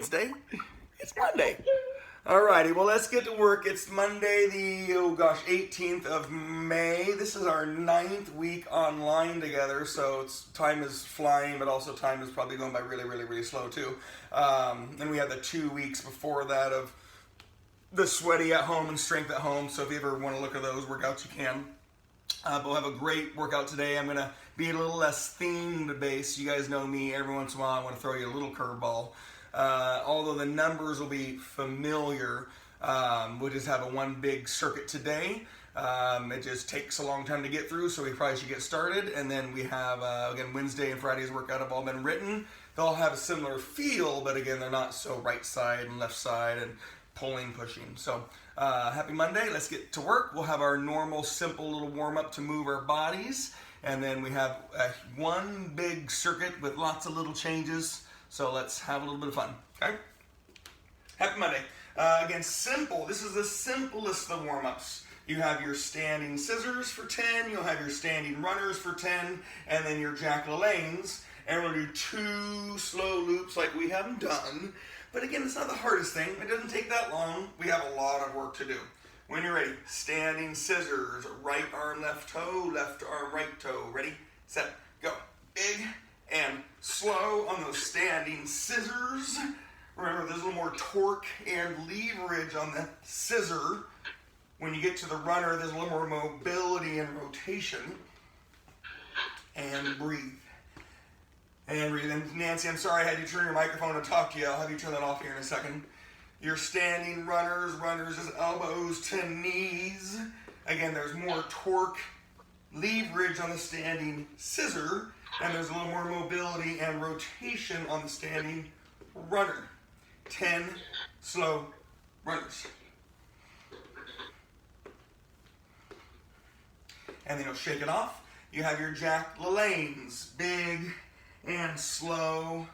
Wednesday. It's Monday. Alrighty, well let's get to work. It's Monday the, 18th of May. This is our 9th week online together, so time is flying, but also time is probably going by really slow too. And we had the 2 weeks before that of the sweaty at home and strength at home, so if you ever want to look at those workouts, you can. But we'll have a great workout today. I'm going to be a little less themed based. You guys know me, every once in a while I want to throw you a little curveball. Although the numbers will be familiar, we'll just have one big circuit today. It just takes a long time to get through, so we probably should get started. And then we have, again, Wednesday and Friday's workout have all been written. They'll have a similar feel, but again, they're not so right side and left side and pulling, pushing. So happy Monday. Let's get to work. We'll have our normal, simple little warm-up to move our bodies. And then we have one big circuit with lots of little changes. So let's have a little bit of fun, okay? Happy Monday. Again, simple. This is the simplest of the warm-ups. You have your standing scissors for 10, you'll have your standing runners for 10, and then your Jack LaLannes. And we'll do 2 slow loops like we haven't done. But again, it's not the hardest thing. It doesn't take that long. We have a lot of work to do. When you're ready, standing scissors, right arm, left toe, left arm, right toe. Ready, set, go. Big and slow on those standing scissors. Remember, there's a little more torque and leverage on the scissor. When you get to the runner, there's a little more mobility and rotation. And breathe. And breathe. And Nancy, I'm sorry I had you turn your microphone and talk to you. I'll have you turn that off here in a second. Your standing runners is elbows to knees. Again, there's more torque, leverage on the standing scissor, and there's a little more mobility and rotation on the standing runner. 10 slow runners. And then you'll shake it off. You have your Jack LaLannes, big and slow.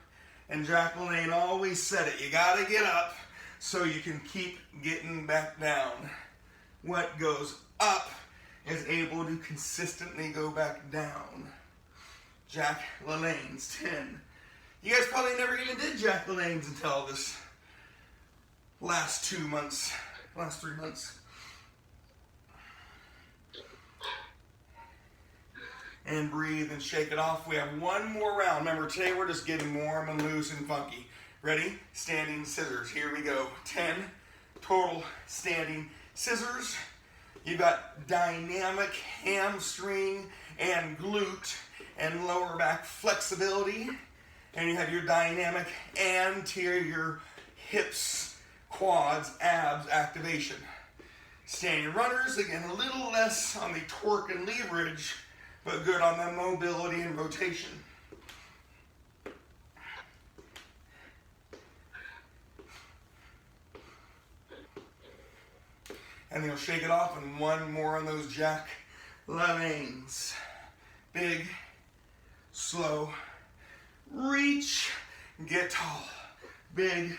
And Jack LaLanne always said it, you gotta get up so you can keep getting back down. What goes up is able to consistently go back down. Jack LaLannes, 10. You guys probably never even did Jack LaLannes until this last 3 months. And breathe and shake it off. We have one more round. Remember, today we're just getting warm and loose and funky. Ready? Standing scissors. Here we go. 10 total standing scissors. You've got dynamic hamstring and glute and lower back flexibility. And you have your dynamic anterior hips, quads, abs activation. Standing runners, again, a little less on the torque and leverage, but good on the mobility and rotation. And then you'll shake it off, and one more on those Jack LaLannes. Big, slow, reach, get tall. Big,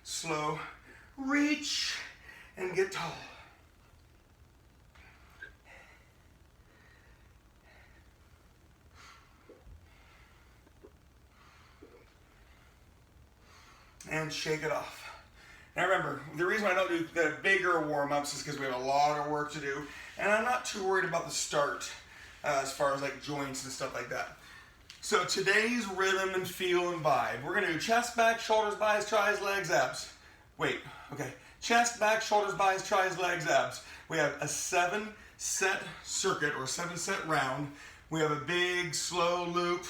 slow, reach, and get tall. And shake it off. Now remember, the reason I don't do the bigger warm-ups is because we have a lot of work to do, and I'm not too worried about the start as far as like joints and stuff like that. So today's rhythm and feel and vibe, we're gonna do chest, back, shoulders, bis, tris, legs, abs. Wait, okay. Chest, back, shoulders, bis, tris, legs, abs. We have a 7-set circuit or 7-set round. We have a big slow loop.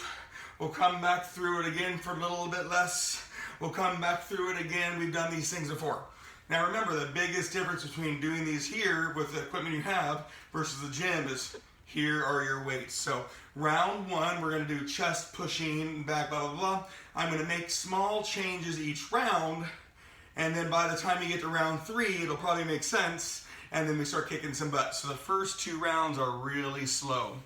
We'll come back through it again for a little bit less. We'll come back through it again. We've done these things before. Now remember, the biggest difference between doing these here with the equipment you have versus the gym is here are your weights. So round 1, we're gonna do chest pushing, back, blah, blah, blah. I'm gonna make small changes each round, and then by the time you get to round 3, it'll probably make sense, and then we start kicking some butt. So the first 2 rounds are really slow.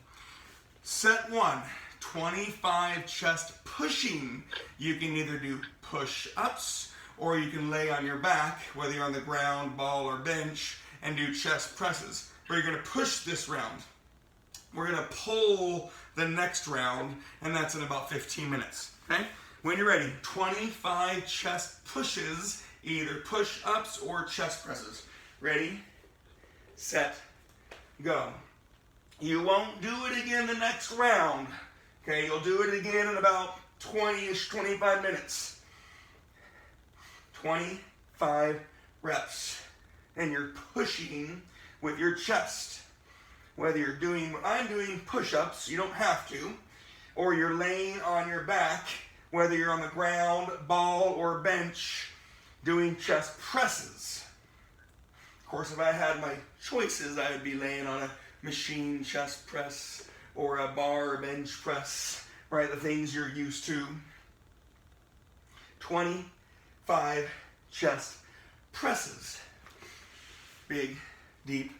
Set 1. 25 chest pushing. You can either do push-ups or you can lay on your back, whether you're on the ground, ball, or bench, and do chest presses. But you're going to push this round. We're going to pull the next round, and that's in about 15 minutes. Okay? When you're ready, 25 chest pushes, either push-ups or chest presses. Ready, set, go. You won't do it again the next round. Okay, you'll do it again in about 20-ish, 25 minutes. 25 reps. And you're pushing with your chest. Whether you're doing what I'm doing, push-ups, you don't have to, or you're laying on your back, whether you're on the ground, ball, or bench, doing chest presses. Of course, if I had my choices, I would be laying on a machine chest press or a bar bench press, right? The things you're used to. 25 chest presses. Big, deep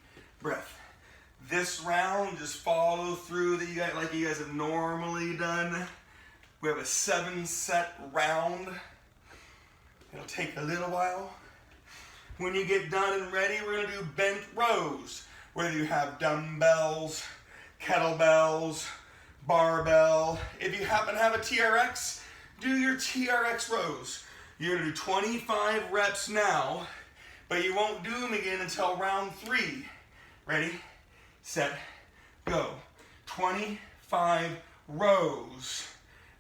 breath. This round, just follow through that you guys, like you guys have normally done. We have a 7-set round. It'll take a little while. When you get done and ready, we're going to do bent rows. Whether you have dumbbells, kettlebells, barbell. If you happen to have a TRX, do your TRX rows. You're going to do 25 reps now, but you won't do them again until round 3. Ready, set, go. 25 rows.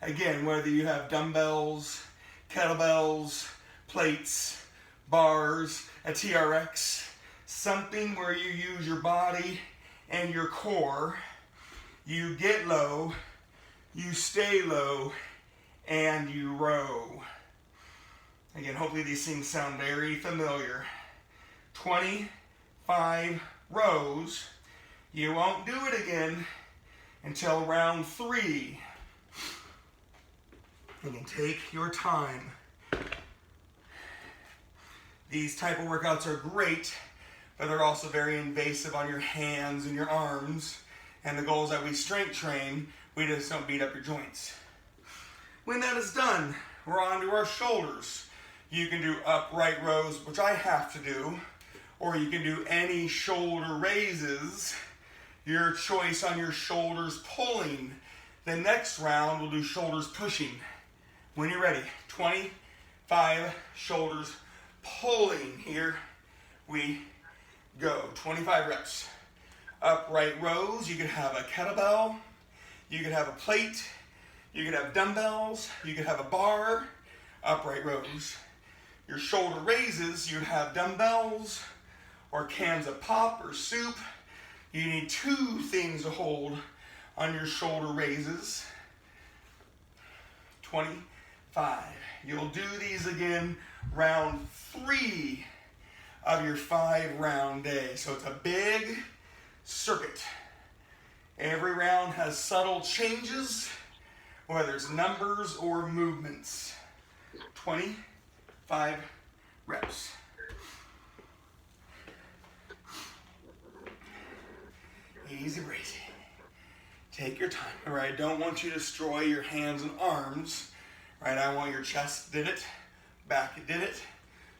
Again, whether you have dumbbells, kettlebells, plates, bars, a TRX, something where you use your body and your core. You get low, you stay low, and you row. Again, hopefully these things sound very familiar. 25 rows. You won't do it again until round 3. You can take your time. These type of workouts are great, but they're also very invasive on your hands and your arms. And the goal is that we strength train, we just don't beat up your joints. When that is done, we're on to our shoulders. You can do upright rows, which I have to do, or you can do any shoulder raises. Your choice on your shoulders pulling. The next round, we'll do shoulders pushing. When you're ready, 25 shoulders pulling. Here we go. 25 reps. Upright rows, you could have a kettlebell, you could have a plate, you could have dumbbells, you could have a bar. Upright rows. Your shoulder raises, you'd have dumbbells or cans of pop or soup. You need 2 things to hold on your shoulder raises. 25. You'll do these again round 3 of your 5-round day. So it's a big circuit. Every round has subtle changes, whether it's numbers or movements. 25 reps. Easy breezy. Take your time. All right, I don't want you to destroy your hands and arms. All right, I want your chest did it, back did it,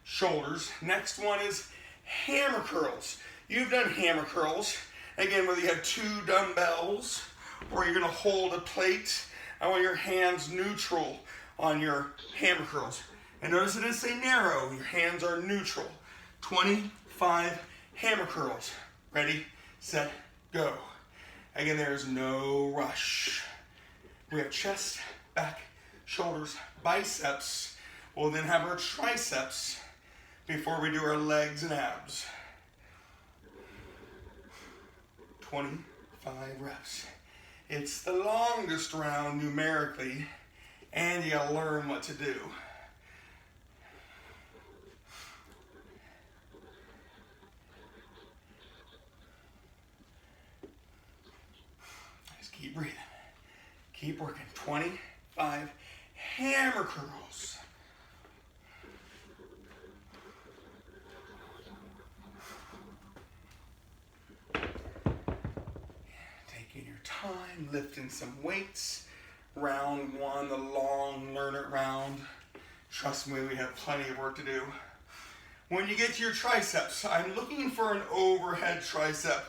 shoulders. Next one is hammer curls. You've done hammer curls. Again, whether you have 2 dumbbells or you're gonna hold a plate, I want your hands neutral on your hammer curls. And notice it doesn't say narrow, your hands are neutral. 25 hammer curls. Ready, set, go. Again, there's no rush. We have chest, back, shoulders, biceps. We'll then have our triceps before we do our legs and abs. 25 reps. It's the longest round numerically, and you gotta learn what to do. Just keep breathing. Keep working. 25 hammer curls. Taking your time, lifting some weights. Round 1, the long learn it round. Trust me, we have plenty of work to do. When you get to your triceps, I'm looking for an overhead tricep,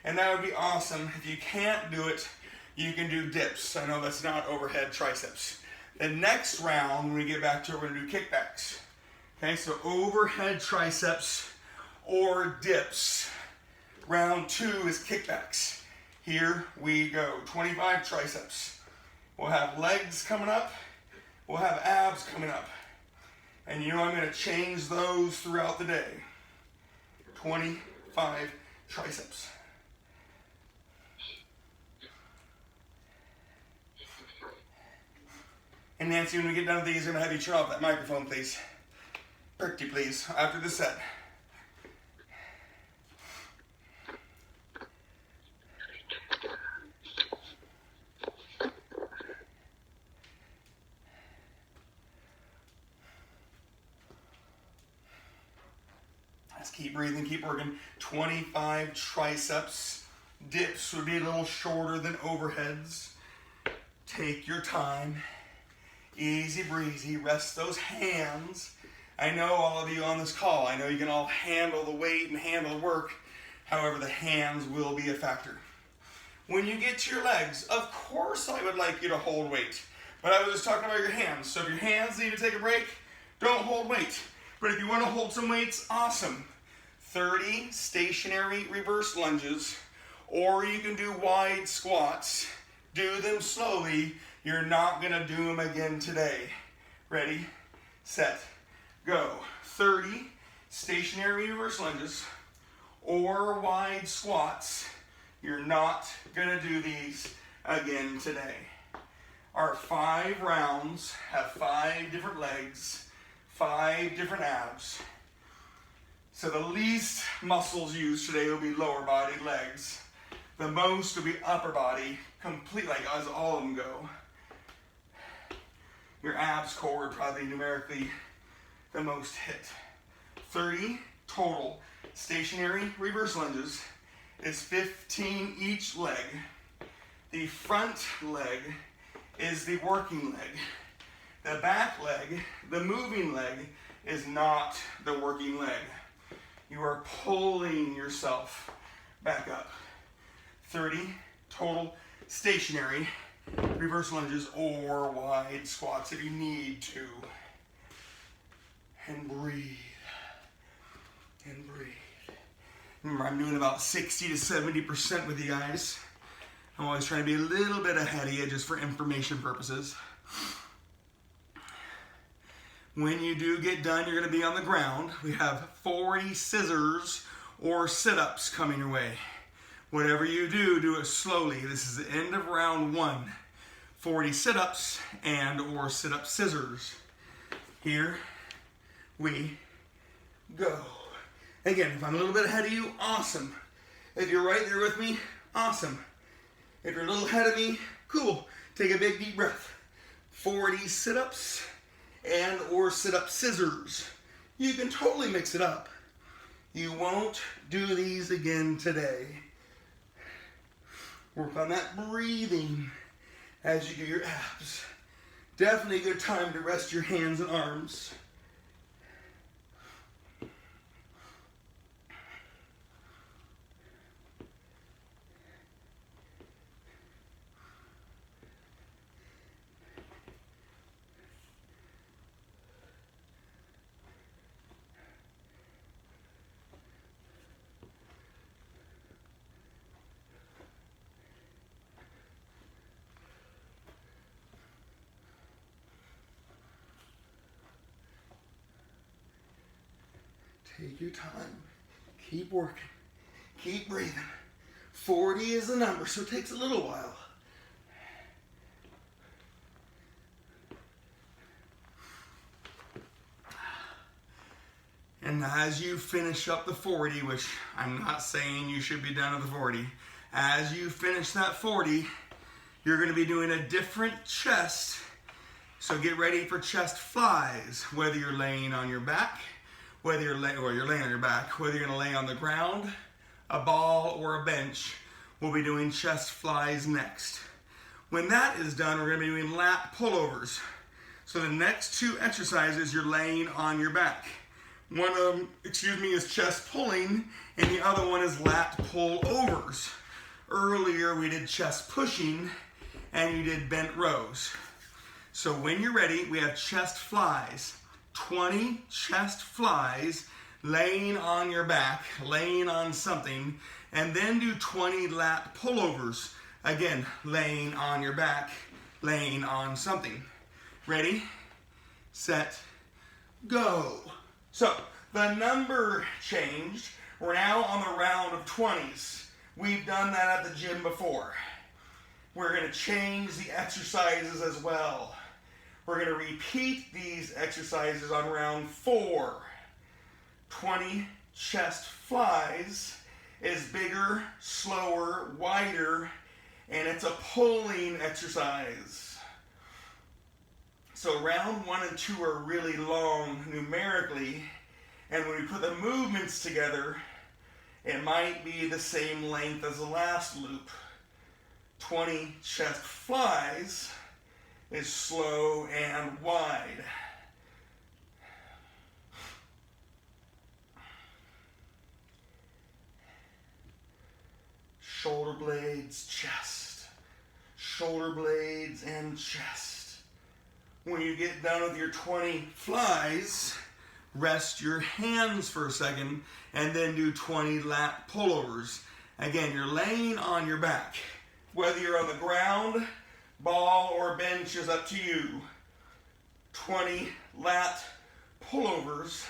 and that would be awesome. If you can't do it, you can do dips. I know that's not overhead triceps. The next round, when we get back to it, we're gonna do kickbacks. Okay, so overhead triceps or dips. Round 2 is kickbacks. Here we go, 25 triceps. We'll have legs coming up, we'll have abs coming up. And you know I'm gonna change those throughout the day. 25 triceps. And Nancy, when we get done with these, I'm gonna have you turn off that microphone, please. Pretty please, after the set. Let's keep breathing, keep working. 25 triceps. Dips would be a little shorter than overheads. Take your time. Easy breezy, rest those hands. I know all of you on this call, I know you can all handle the weight and handle the work. However, the hands will be a factor. When you get to your legs, of course I would like you to hold weight. But I was just talking about your hands. So if your hands need to take a break, don't hold weight. But if you want to hold some weights, awesome. 30 stationary reverse lunges, or you can do wide squats. Do them slowly. You're not gonna do them again today. Ready, set, go. 30 stationary reverse lunges or wide squats. You're not gonna do these again today. Our 5 rounds have 5 different legs, 5 different abs. So the least muscles used today will be lower body, legs. The most will be upper body, complete, like as all of them go. Your abs core would probably numerically the most hit. 30 total stationary reverse lunges is 15 each leg. The front leg is the working leg. The back leg, the moving leg, is not the working leg. You are pulling yourself back up. 30 total stationary reverse lunges or wide squats if you need to. And breathe. And breathe. Remember, I'm doing about 60 to 70% with you guys. I'm always trying to be a little bit ahead of you just for information purposes. When you do get done, you're going to be on the ground. We have 40 scissors or sit-ups coming your way. Whatever you do, do it slowly. This is the end of round 1. 40 sit-ups and or sit-up scissors. Here we go. Again, if I'm a little bit ahead of you, awesome. If you're right there with me, awesome. If you're a little ahead of me, cool. Take a big deep breath. 40 sit-ups and or sit-up scissors. You can totally mix it up. You won't do these again today. Work on that breathing as you do your abs. Definitely a good time to rest your hands and arms. Take your time. Keep working. Keep breathing. 40 is the number, so it takes a little while. And as you finish up the 40, which I'm not saying you should be done with the 40, as you finish that 40, you're going to be doing a different chest. So get ready for chest flies, whether you're laying on your back, whether you're laying on your back, whether you're going to lay on the ground, a ball, or a bench. We'll be doing chest flies next. When that is done, we're going to be doing lat pullovers. So the next 2 exercises, you're laying on your back. One of them, is chest pulling, and the other one is lat pullovers. Earlier we did chest pushing, and you did bent rows. So when you're ready, we have chest flies. 20 chest flies laying on your back, laying on something, and then do 20 lat pullovers. Again, laying on your back, laying on something. Ready, set, go. So the number changed. We're now on the round of 20s. We've done that at the gym before. We're going to change the exercises as well. We're going to repeat these exercises on round 4. 20 chest flies is bigger, slower, wider, and it's a pulling exercise. So round 1 and 2 are really long numerically, and when we put the movements together, it might be the same length as the last loop. 20 chest flies is slow and wide. Shoulder blades, chest. Shoulder blades and chest. When you get done with your 20 flies, rest your hands for a second and then do 20 lat pullovers. Again, you're laying on your back. Whether you're on the ground, ball, or bench is up to you. 20 lat pullovers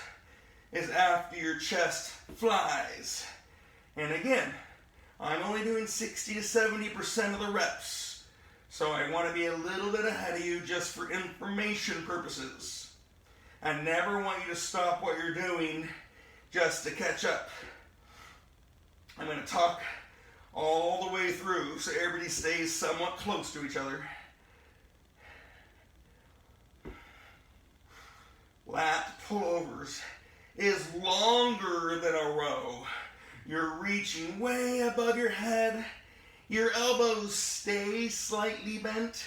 is after your chest flies. And again, I'm only doing 60 to 70% of the reps. So I want to be a little bit ahead of you just for information purposes. I never want you to stop what you're doing just to catch up. I'm going to talk all the way through so everybody stays somewhat close to each other. Lat pullovers is longer than a row. You're reaching way above your head. Your elbows stay slightly bent.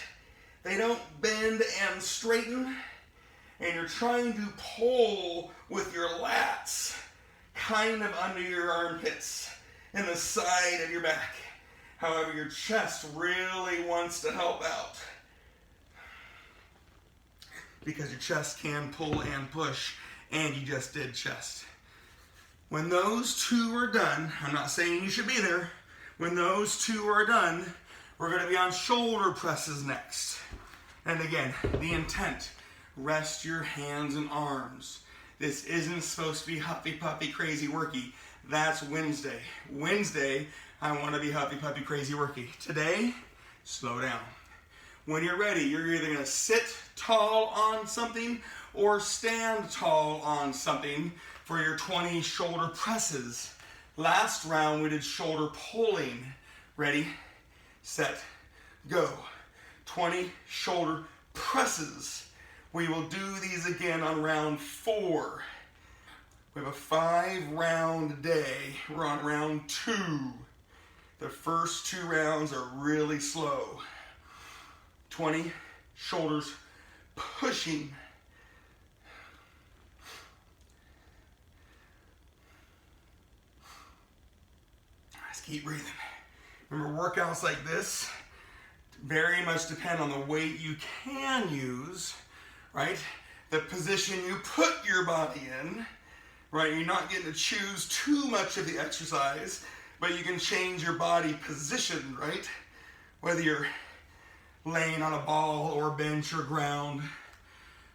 They don't bend and straighten. And you're trying to pull with your lats kind of under your armpits and the side of your back. However, your chest really wants to help out because your chest can pull and push, and you just did chest. When those 2 are done, I'm not saying you should be there. When those 2 are done, we're going to be on shoulder presses next. And again, the intent, rest your hands and arms. This isn't supposed to be huffy puffy crazy worky. That's Wednesday. Wednesday, I want to be huffy puffy crazy worky. Today, slow down. When you're ready, you're either going to sit tall on something or stand tall on something for your 20 shoulder presses. Last round, we did shoulder pulling. Ready, set, go. 20 shoulder presses. We will do these again on round 4. We have a 5-round day. We're on round 2. The first 2 rounds are really slow. 20 shoulders pushing. Just keep breathing. Remember, workouts like this very much depend on the weight you can use, right? The position you put your body in. Right, you're not getting to choose too much of the exercise, but you can change your body position, right? Whether you're laying on a ball or bench or ground,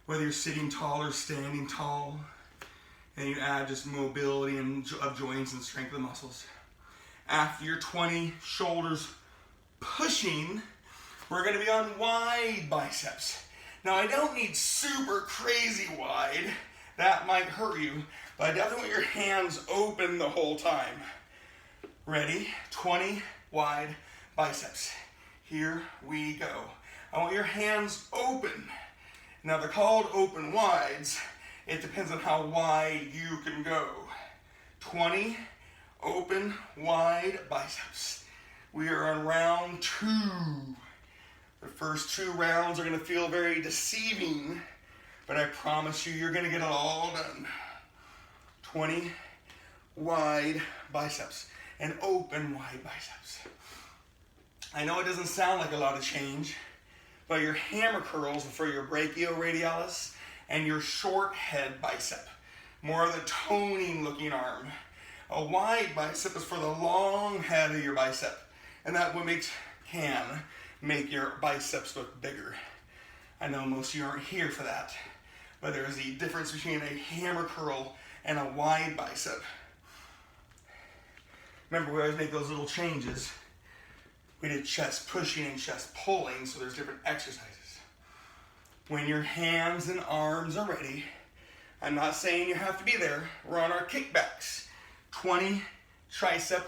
whether you're sitting tall or standing tall, and you add just mobility of joints and strength of the muscles. After your 20 shoulders pushing, we're going to be on wide biceps. Now, I don't need super crazy wide. That might hurt you, but I definitely want your hands open the whole time. Ready? 20 wide biceps. Here we go. I want your hands open. Now, they're called open wides. It depends on how wide you can go. 20 open wide biceps. We are on round 2. The first 2 rounds are going to feel very deceiving, but I promise you, you're going to get it all done. 20 wide biceps and open wide biceps. I know it doesn't sound like a lot of change, But your hammer curls are for your brachioradialis and your short head bicep. More of the toning looking arm. A wide bicep is for the long head of your bicep. And that can make your biceps look bigger. I know most of you aren't here for that. But there's a difference between a hammer curl and a wide bicep. Remember, we always make those little changes. We did chest pushing and chest pulling, so there's different exercises. When your hands and arms are ready, I'm not saying you have to be there. We're on our kickbacks. 20 tricep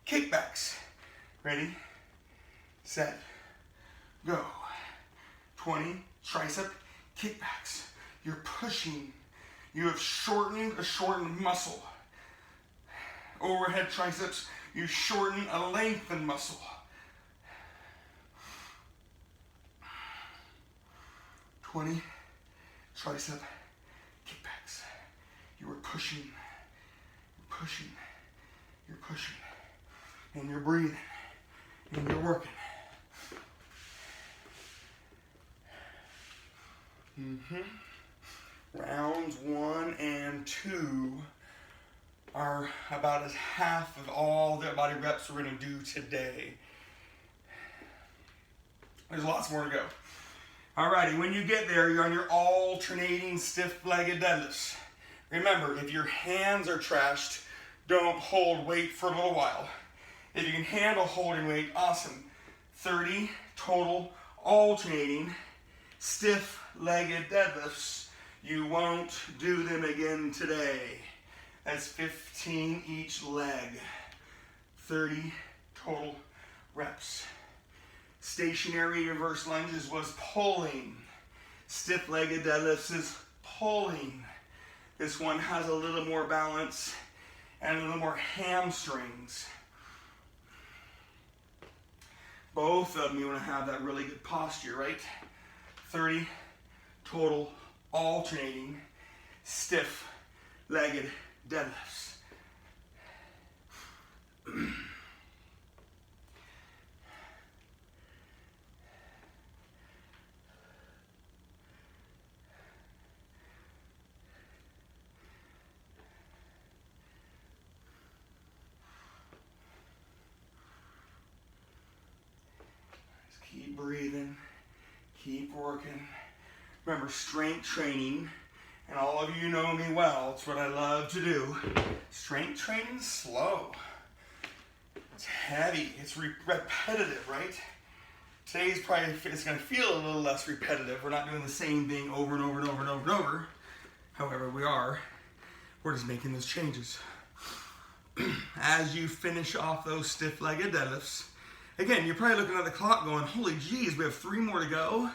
kickbacks. Ready, set, go. 20 tricep kickbacks. You're pushing. You have shortened a shortened muscle. Overhead triceps, you shorten a lengthened muscle. "20 tricep kickbacks." You are pushing, you're pushing, you're pushing, and you're breathing, and you're working. Rounds 1 and 2 are about as half of all the body reps we're going to do today. There's lots more to go. Alrighty, when you get there, you're on your alternating stiff-legged deadlifts. Remember, if your hands are trashed, don't hold weight for a little while. If you can handle holding weight, awesome. 30 total alternating stiff-legged deadlifts. You won't do them again today. That's 15 each leg. 30 total reps. Stationary reverse lunges was pulling. Stiff-legged deadlifts is pulling. This one has a little more balance and a little more hamstrings. Both of them, you want to have that really good posture, right? 30 total alternating stiff-legged deadlifts. Just keep breathing, keep working. Remember, strength training, and all of you know me well, it's what I love to do. Strength training is slow. It's heavy, it's repetitive, right? Today's probably, it's going to feel a little less repetitive. We're not doing the same thing over and over and over and over and over. However, we're just making those changes. As you finish off those stiff-legged deadlifts, again, you're probably looking at the clock going, holy geez, we have 3 more to go.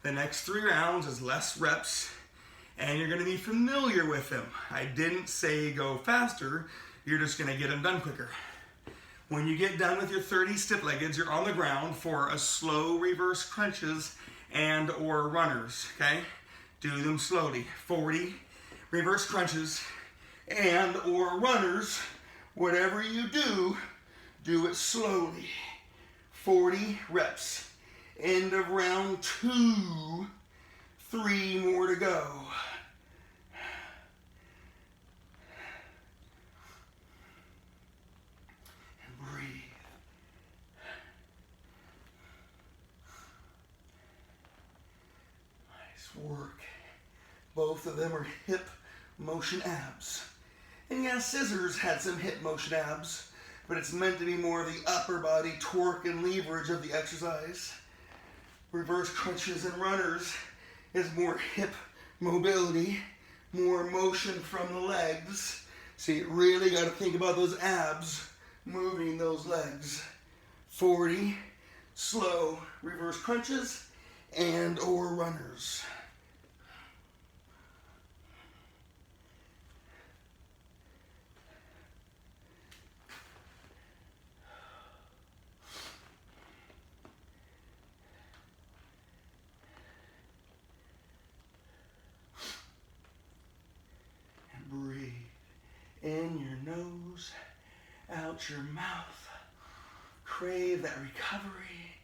The next 3 rounds is less reps, and you're going to be familiar with them. I didn't say go faster, you're just going to get them done quicker. When you get done with your 30 stiff-leggeds, you're on the ground for a slow reverse crunches and or runners, okay? Do them slowly. 40 reverse crunches and or runners. Whatever you do, do it slowly. 40 reps. End of round 2. 3 more to go. And breathe. Nice work. Both of them are hip motion abs. And yeah, scissors had some hip motion abs, but it's meant to be more of the upper body torque and leverage of the exercise. Reverse crunches and runners is more hip mobility, more motion from the legs. So you really got to think about those abs moving those legs. 40 slow reverse crunches and or runners. Breathe in your nose, out your mouth. Crave that recovery,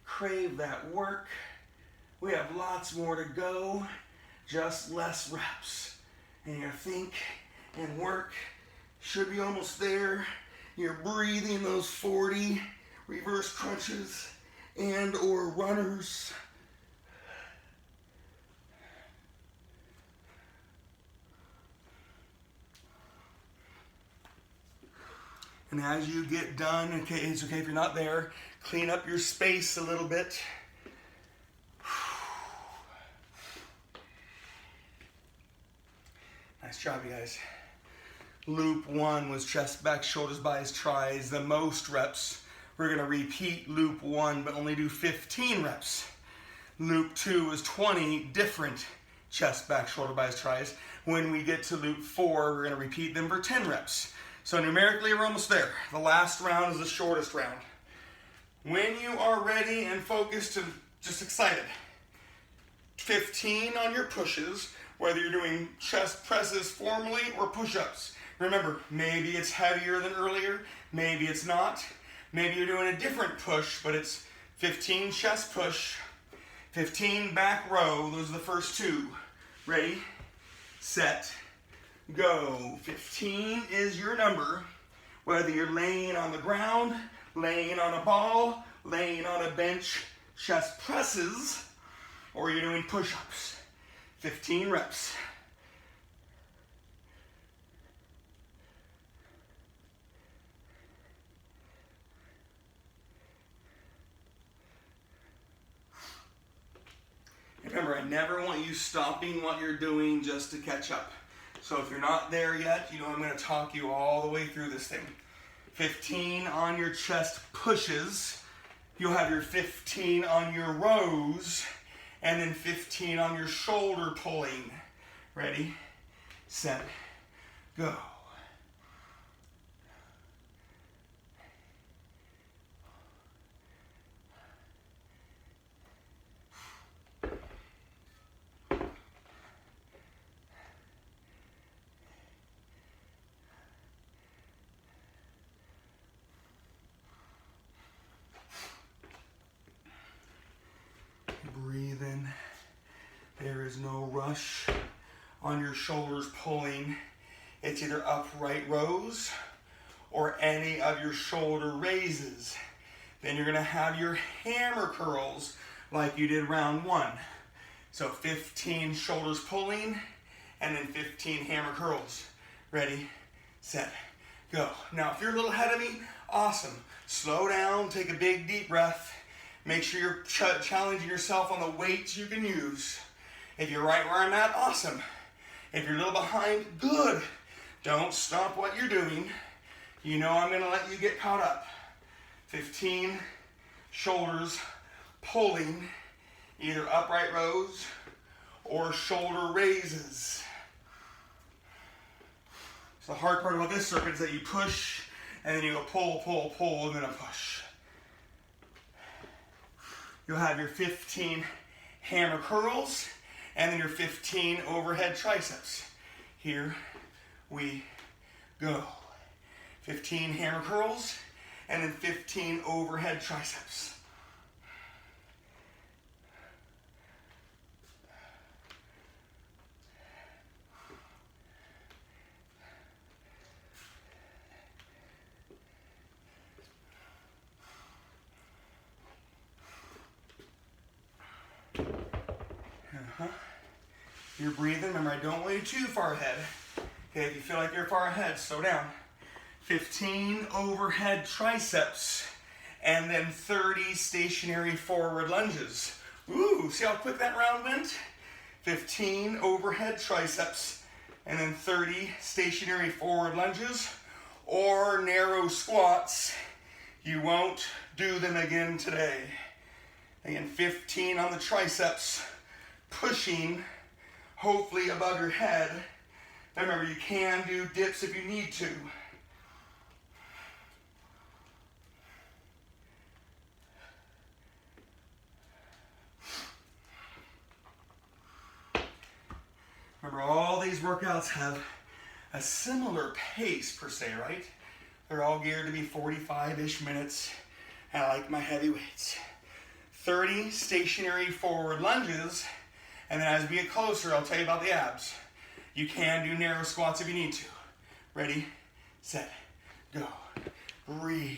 crave that work, We have lots more to go, just less reps. And your think and work should be almost there. You're breathing those 40 reverse crunches and or runners. And as you get done, okay, it's okay if you're not there, clean up your space a little bit. Nice job, you guys. Loop 1 was chest, back, shoulders, biceps, tries, the most reps. We're gonna repeat loop 1, but only do 15 reps. Loop 2 was 20 different chest, back, shoulder, biceps, tries. When we get to loop 4, we're gonna repeat them for 10 reps. So numerically, we're almost there. The last round is the shortest round. When you are ready and focused and just excited, 15 on your pushes, whether you're doing chest presses formally or push-ups. Remember, maybe it's heavier than earlier, maybe it's not. Maybe you're doing a different push, but it's 15 chest push, 15 back row. Those are the first two. Ready, set, go. 15 is your number, whether you're laying on the ground, laying on a ball, laying on a bench, chest presses, or you're doing push-ups. 15 reps. Remember, I never want you stopping what you're doing just to catch up. So if you're not there yet, you know I'm going to talk you all the way through this thing. 15 on your chest pushes. You'll have your 15 on your rows. And then 15 on your shoulder pulling. Ready, set, go. Breathe in. There is no rush on your shoulders pulling. It's either upright rows or any of your shoulder raises. Then you're gonna have your hammer curls like you did round 1. So 15 shoulders pulling and then 15 hammer curls. Ready, set, go. Now if you're a little ahead of me, awesome. Slow down, take a big deep breath. Make sure you're challenging yourself on the weights you can use. If you're right where I'm at, awesome. If you're a little behind, good. Don't stop what you're doing. You know I'm gonna let you get caught up. 15 shoulders pulling, either upright rows or shoulder raises. So the hard part about this circuit is that you push and then you go pull, pull, pull, and then a push. You'll have your 15 hammer curls and then your 15 overhead triceps. Here we go. 15 hammer curls and then 15 overhead triceps. You're breathing. Remember, I don't want you too far ahead. Okay, if you feel like you're far ahead, slow down. 15 overhead triceps, and then 30 stationary forward lunges. Ooh, see how quick that round went? 15 overhead triceps, and then 30 stationary forward lunges, or narrow squats. You won't do them again today. Again, 15 on the triceps, pushing hopefully above your head. Remember, you can do dips if you need to. Remember, all these workouts have a similar pace per se, right? They're all geared to be 45-ish minutes. I like my heavy weights. 30 stationary forward lunges, and then as we get closer, I'll tell you about the abs. You can do narrow squats if you need to. Ready, set, go. Breathe.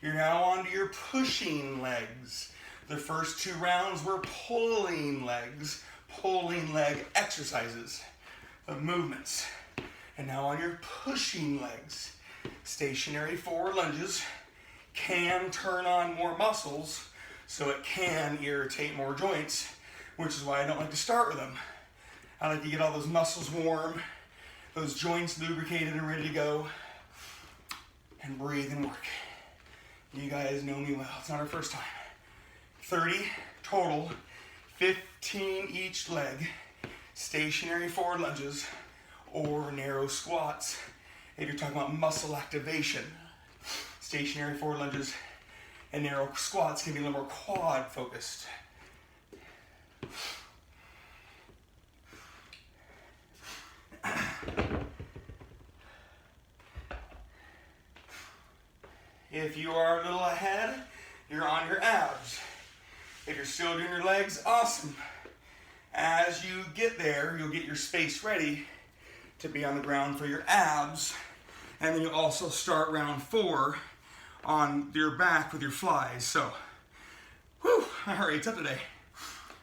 You're now on to your pushing legs. The first 2 rounds were pulling legs, pulling leg exercises of movements. And now on your pushing legs, stationary forward lunges can turn on more muscles, so it can irritate more joints, which is why I don't like to start with them. I like to get all those muscles warm, those joints lubricated and ready to go, and breathe and work. You guys know me well. It's not our first time. 30 total, 15 each leg, stationary forward lunges, or narrow squats if you're talking about muscle activation. Stationary forward lunges and narrow squats can be a little more quad focused. If you are a little ahead, you're on your abs. If you're still doing your legs, awesome. As you get there, you'll get your space ready to be on the ground for your abs, and then you'll also start round 4 on your back with your flies. So, whew, my heart rate's up today.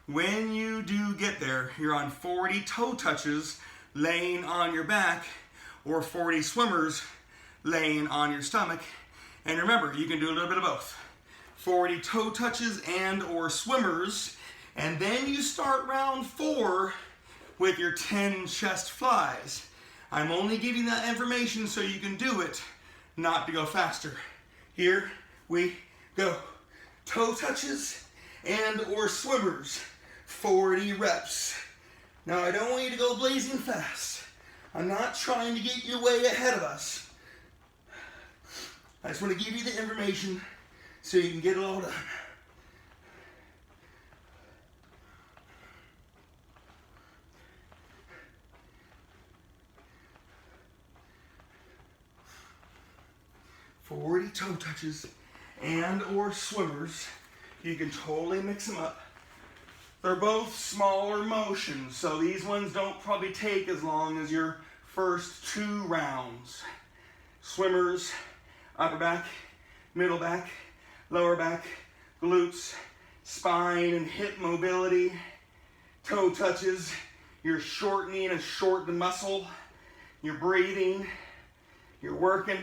When you do get there, you're on 40 toe touches laying on your back, or 40 swimmers laying on your stomach. And remember, you can do a little bit of both. 40 toe touches and or swimmers, and then you start round 4 with your 10 chest flies. I'm only giving that information so you can do it, not to go faster. Here we go. Toe touches and or swimmers, 40 reps. Now I don't want you to go blazing fast. I'm not trying to get you way ahead of us. I just want to give you the information so you can get it all done. .40 toe touches and or swimmers. You can totally mix them up. They're both smaller motions, so these ones don't probably take as long as your first 2 rounds. Swimmers, upper back, middle back, lower back, glutes, spine and hip mobility. Toe touches, you're shortening a shortened muscle. You're breathing, you're working.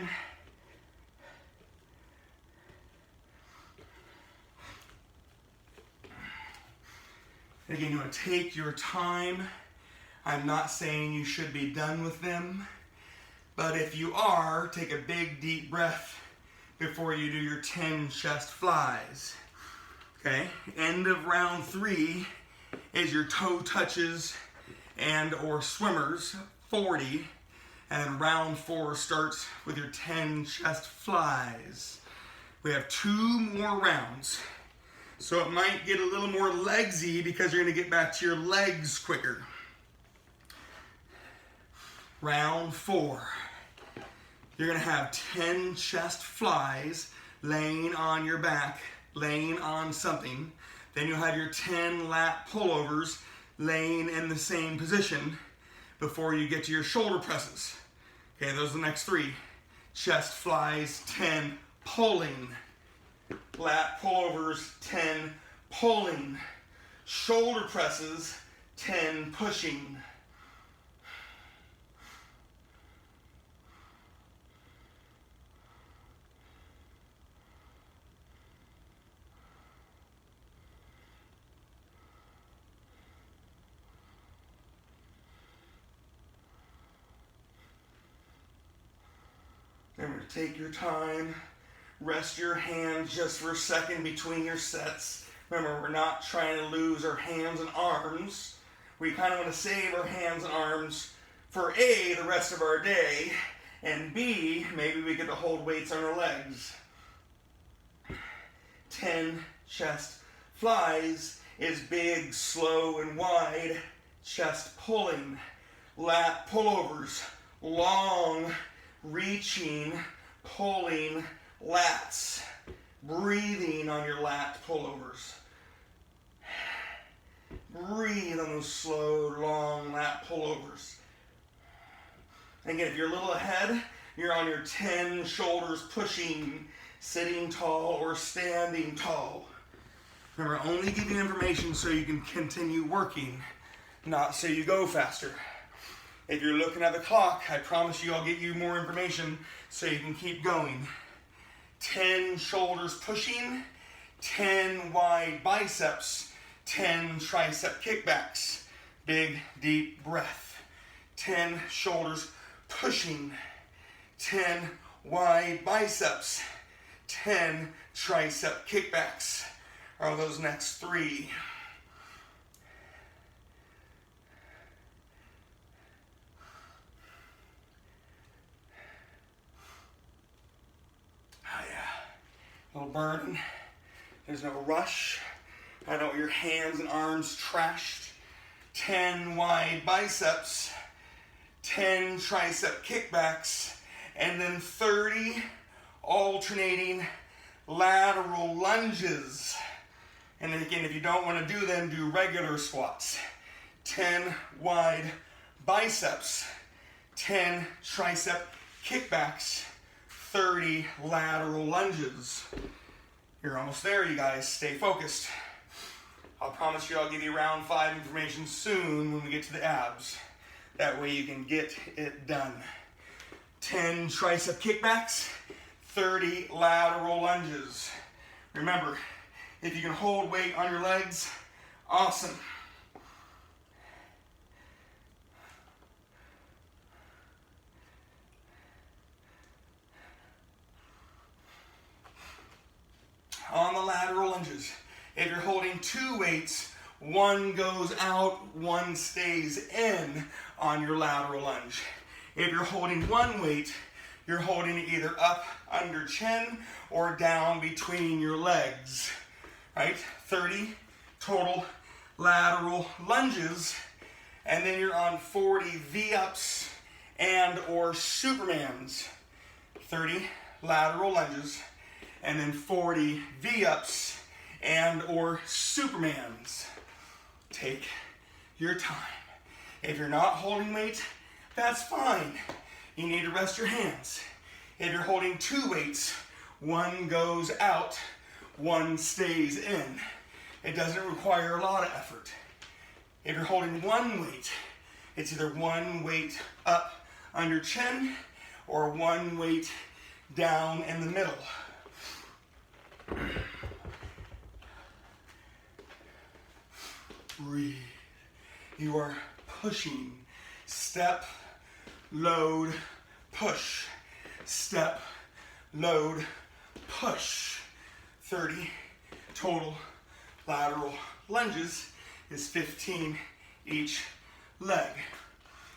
Again, you want to take your time. I'm not saying you should be done with them, but if you are, take a big deep breath before you do your 10 chest flies. Okay, end of round 3 is your toe touches and or swimmers, 40, and round 4 starts with your 10 chest flies. We have 2 more rounds. So it might get a little more legsy because you're going to get back to your legs quicker. Round 4. You're going to have 10 chest flies laying on your back, laying on something. Then you'll have your 10 lat pullovers laying in the same position before you get to your shoulder presses. Okay, those are the next 3. Chest flies, 10 pulling. Lat pullovers, 10 pulling. Shoulder presses, 10 pushing. Remember to take your time. Rest your hands just for a second between your sets. Remember, we're not trying to lose our hands and arms. We kind of want to save our hands and arms for A, the rest of our day, and B, maybe we get to hold weights on our legs. 10 chest flies is big, slow, and wide chest pulling. Lat pullovers, long, reaching, pulling lats. Breathing on your lat pullovers. Breathe on those slow, long lat pullovers. Again, if you're a little ahead, you're on your 10 shoulders pushing, sitting tall or standing tall. Remember, I only give you information so you can continue working, not so you go faster. If you're looking at the clock, I promise you I'll get you more information so you can keep going. 10 shoulders pushing, 10 wide biceps, 10 tricep kickbacks. Big, deep breath. 10 shoulders pushing, 10 wide biceps, 10 tricep kickbacks are those next 3. Oh yeah, a little burn. There's no rush. I don't want your hands and arms trashed. 10 wide biceps, 10 tricep kickbacks, and then 30 alternating lateral lunges. And then again, if you don't want to do them, do regular squats. 10 wide biceps, 10 tricep kickbacks, 30 lateral lunges. You're almost there, you guys. Stay focused. I'll promise you I'll give you round 5 information soon when we get to the abs. That way you can get it done. 10 tricep kickbacks, 30 lateral lunges. Remember, if you can hold weight on your legs, awesome. On the lateral lunges, if you're holding 2 weights, 1 goes out, 1 stays in on your lateral lunge. If you're holding 1 weight, you're holding it either up under chin or down between your legs, right? 30 total lateral lunges, and then you're on 40 V-ups and or Supermans. 30 lateral lunges, and then 40 V-ups and or Supermans. Take your time. If you're not holding weight, that's fine. You need to rest your hands. If you're holding 2 weights, 1 goes out, 1 stays in. It doesn't require a lot of effort. If you're holding 1 weight, it's either 1 weight up under chin or 1 weight down in the middle. Breathe. You are pushing. Step, load, push. Step, load, push. 30 total lateral lunges is 15 each leg.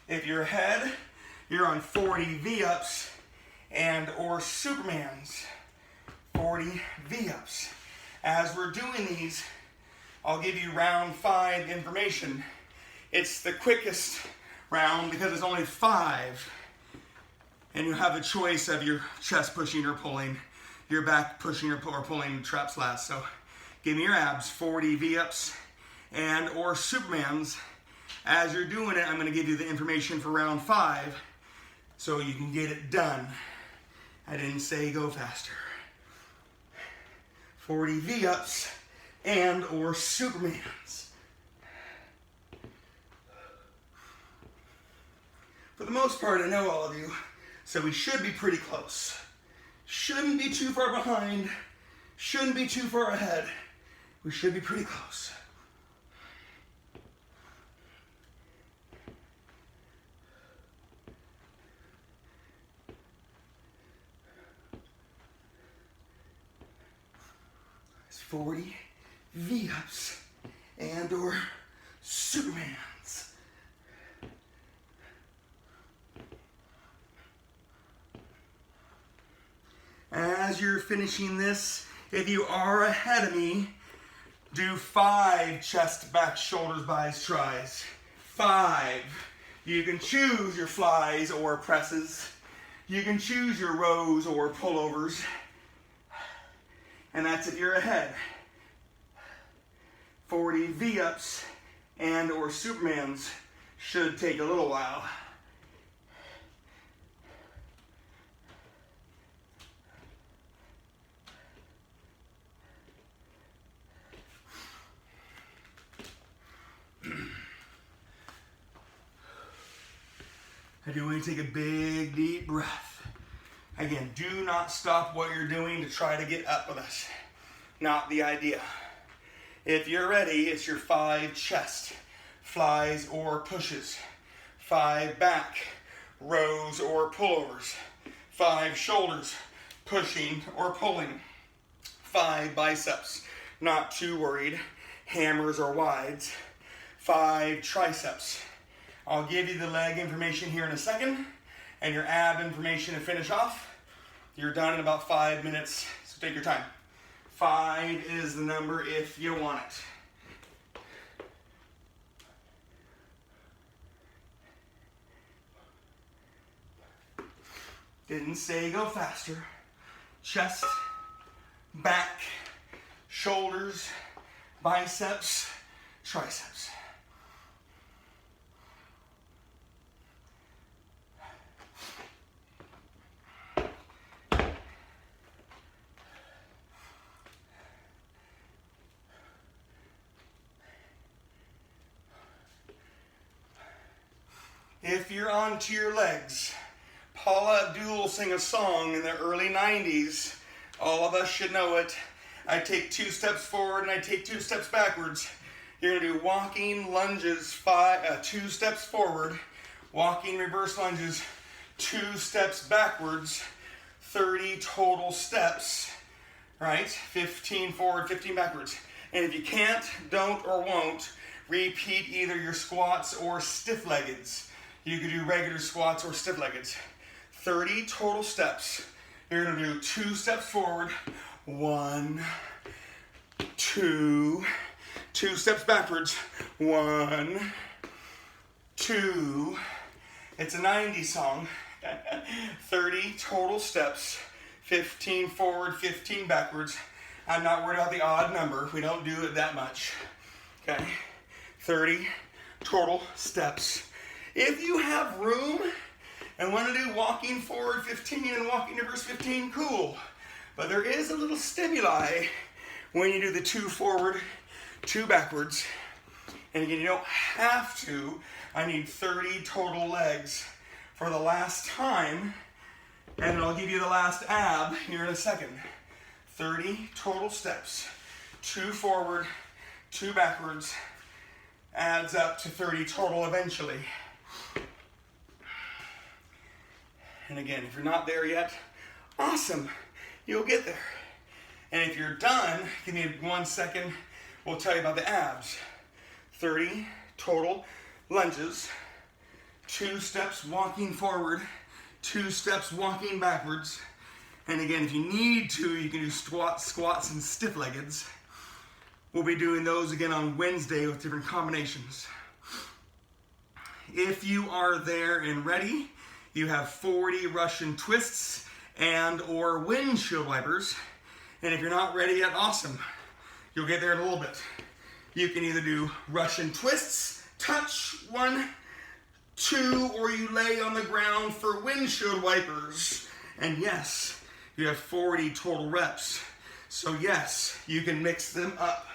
If you're ahead, you're on 40 V-ups and or Supermans. 40 V-ups. As we're doing these, I'll give you round 5 information. It's the quickest round because it's only 5. And you have the choice of your chest pushing or pulling, your back pushing or pulling traps last. So give me your abs, 40 V-ups and or Supermans. As you're doing it, I'm going to give you the information for round 5 so you can get it done. I didn't say go faster. 40 V-ups and or Supermans. For the most part, I know all of you, so we should be pretty close. Shouldn't be too far behind, shouldn't be too far ahead. We should be pretty close. It's 40 V-ups and or Supermans. As you're finishing this, if you are ahead of me, do 5 chest, back, shoulders, bis, tries. 5. You can choose your flies or presses. You can choose your rows or pullovers. And that's if you're ahead. 40 V-ups and or Superman's should take a little while. I do want you to take a big, deep breath. Again, do not stop what you're doing to try to get up with us. Not the idea. If you're ready, it's your 5 chest, flies or pushes, 5 back, rows or pullovers, 5 shoulders, pushing or pulling, 5 biceps, not too worried, hammers or wides, 5 triceps. I'll give you the leg information here in a second, and your ab information to finish off. You're done in about 5 minutes, so take your time. 5 is the number if you want it. Didn't say go faster. Chest, back, shoulders, biceps, triceps. If you're onto your legs, Paula Abdul sang a song in the early 90s. All of us should know it. I take 2 steps forward and I take 2 steps backwards. You're going to do walking lunges, 2 steps forward, walking reverse lunges, 2 steps backwards, 30 total steps, right? 15 forward, 15 backwards. And if you can't, don't, or won't, repeat either your squats or stiff-leggeds. You could do regular squats or stiff-leggeds. 30 total steps. You're going to do 2 steps forward, 1, 2, 2 steps backwards, 1, 2. It's a 90s song. 30 total steps, 15 forward, 15 backwards. I'm not worried about the odd number. We don't do it that much. Okay, 30 total steps. If you have room and want to do walking forward 15 and walking reverse 15, cool. But there is a little stimuli when you do the 2 forward, 2 backwards. And again, you don't have to. I need 30 total legs for the last time. And I'll give you the last ab here in a second. 30 total steps. 2 forward, 2 backwards. Adds up to 30 total eventually. And again, if you're not there yet, awesome, you'll get there. And if you're done, give me 1 second, we'll tell you about the abs. 30 total lunges, 2 steps walking forward, 2 steps walking backwards. And again, if you need to, you can do squats and stiff-leggeds. We'll be doing those again on Wednesday with different combinations. If you are there and ready, you have 40 Russian twists and or windshield wipers. And if you're not ready yet, awesome. You'll get there in a little bit. You can either do Russian twists, touch, 1, 2, or you lay on the ground for windshield wipers. And yes, you have 40 total reps. So yes, you can mix them up.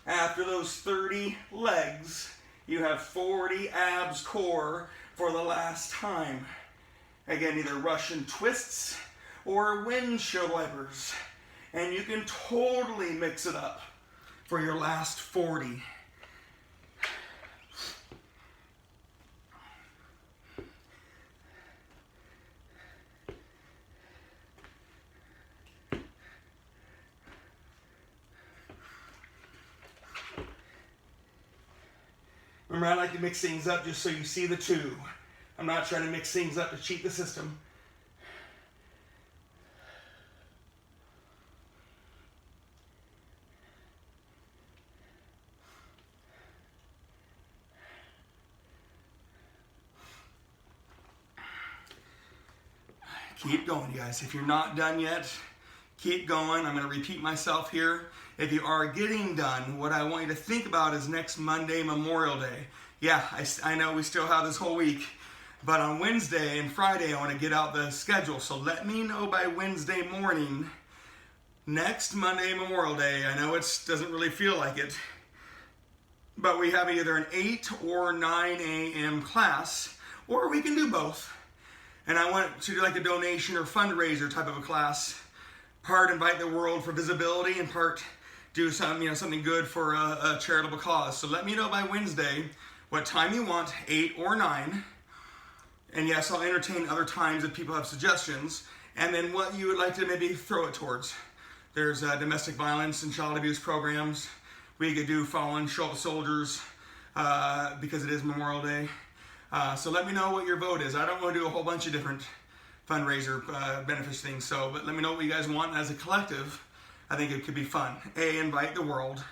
After those 30 legs, you have 40 abs core for the last time. Again, either Russian twists or windshield wipers. And you can totally mix it up for your last 40. Remember, I like to mix things up just so you see the 2. I'm not trying to mix things up to cheat the system. Keep going, you guys. If you're not done yet, Keep going. I'm going to repeat myself here. If you are getting done, what I want you to think about is next Monday, Memorial Day. Yeah, I know we still have this whole week, but on Wednesday and Friday, I want to get out the schedule. So let me know by Wednesday morning, next Monday, Memorial Day. I know it doesn't really feel like it, but we have either an 8 or 9 a.m. class, or we can do both. And I want to do like a donation or fundraiser type of a class. Part invite the world for visibility, and part do something good for a charitable cause. So let me know by Wednesday what time you want, 8 or 9. And yes, I'll entertain other times if people have suggestions. And then what you would like to maybe throw it towards. There's domestic violence and child abuse programs. We could do fallen soldiers because it is Memorial Day. So let me know what your vote is. I don't want to do a whole bunch of different fundraiser benefits things. But let me know what you guys want as a collective. I think it could be fun. Invite the world,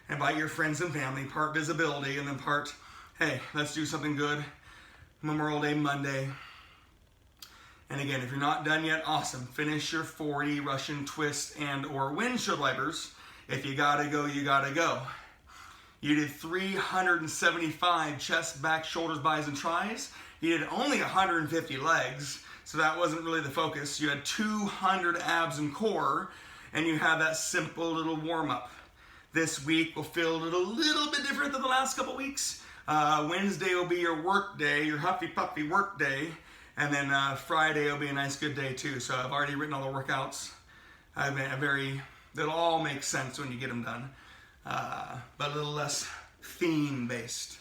invite your friends and family, part visibility, and then part, hey, let's do something good. Memorial Day Monday. And again, if you're not done yet, awesome. Finish your 40 Russian twist and or windshield wipers. If you gotta go, you gotta go. You did 375 chest, back, shoulders, bis, and tris. You did only 150 legs, so that wasn't really the focus. You had 200 abs and core, and you have that simple little warm-up. This week will feel a little bit different than the last couple weeks. Wednesday will be your work day, your huffy-puffy work day, and then Friday will be a nice good day too. So I've already written all the workouts. They'll all make sense when you get them done, but a little less theme-based.